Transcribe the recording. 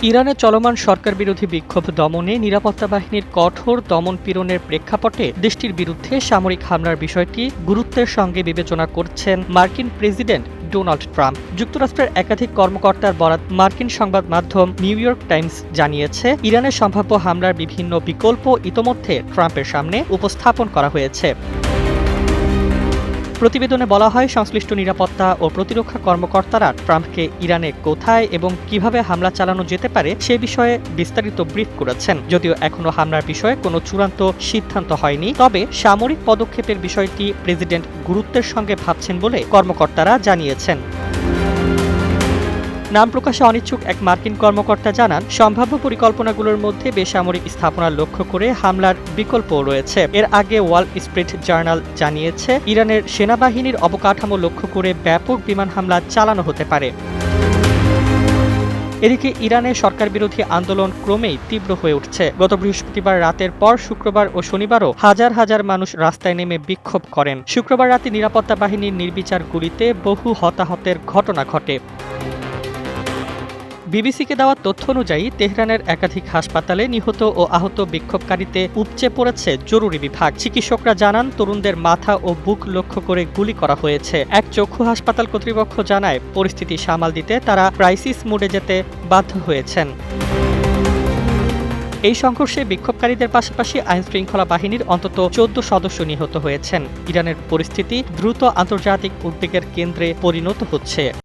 ইরানে চলমান সরকার বিরোধী বিক্ষোভ দমনে নিরাপত্তা বাহিনীর কঠোর দমন-পীড়নের প্রেক্ষাপটে দেশটির বিরুদ্ধে সামরিক হামলার বিষয়টি গুরুত্বের সঙ্গে বিবেচনা করছেন মার্কিন প্রেসিডেন্ট ডোনাল্ড ট্রাম্প। যুক্তরাষ্ট্রের একাধিক কর্মকর্তার বরাত মার্কিন সংবাদ মাধ্যম নিউ ইয়র্ক টাইমস জানিয়েছে, ইরানের সম্ভাব্য হামলার বিভিন্ন বিকল্প ইতোমধ্যে ট্রাম্পের সামনে উপস্থাপন করা হয়েছে। প্রতিবেদনে বলা হয়, সংশ্লিষ্ট নিরাপত্তা ও প্রতিরক্ষা কর্মকর্তারা ট্রাম্পকে ইরানে কোথায় এবং কিভাবে হামলা চালানো যেতে পারে সে বিষয়ে বিস্তারিত ব্রিফ করেছেন। যদিও এখনো হামলার বিষয়ে কোনো চূড়ান্ত সিদ্ধান্ত হয়নি, তবে সামরিক পদক্ষেপের বিষয়টি প্রেসিডেন্ট গুরুত্বের সঙ্গে ভাবছেন বলে কর্মকর্তারা জানিয়েছেন। নাম প্রকাশে অনিচ্ছুক এক মার্কিন কর্মকর্তা জানান, সম্ভাব্য পরিকল্পনাগুলোর মধ্যে বেসামরিক স্থাপনা লক্ষ্য করে হামলার বিকল্পও রয়েছে। এর আগে ওয়াল স্ট্রিট জার্নাল জানিয়েছে, ইরানের সেনাবাহিনীর অবকাঠামো লক্ষ্য করে ব্যাপক বিমান হামলা চালানো হতে পারে। এদিকে ইরানে সরকার বিরোধী আন্দোলন ক্রমেই তীব্র হয়ে উঠছে। গত বৃহস্পতিবার রাতের পর শুক্রবার ও শনিবারও হাজার হাজার মানুষ রাস্তায় নেমে বিক্ষোভ করেন। শুক্রবার রাতে নিরাপত্তা বাহিনীর নির্বিচার গুলিতে বহু হতাহতের ঘটনা ঘটে। বিবিসিকে দেওয়া তথ্য অনুযায়ী তেহরানের একাধিক হাসপাতালে নিহত ও আহত বিক্ষোভকারীতে উপচে পড়েছে জরুরি বিভাগ। চিকিৎসকরা জানান, তরুণদের মাথা ও বুক লক্ষ্য করে গুলি করা হয়েছে। এক চক্ষু হাসপাতাল কর্তৃপক্ষ জানায়, পরিস্থিতি সামাল দিতে তারা ক্রাইসিস মোডে যেতে বাধ্য হয়েছেন। এই সংঘর্ষে বিক্ষোভকারীদের পাশাপাশি আইনশৃঙ্খলা বাহিনীর অন্তত 14 সদস্য নিহত হয়েছেন। ইরানের পরিস্থিতি দ্রুত আন্তর্জাতিক উদ্বেগের কেন্দ্রে পরিণত হচ্ছে।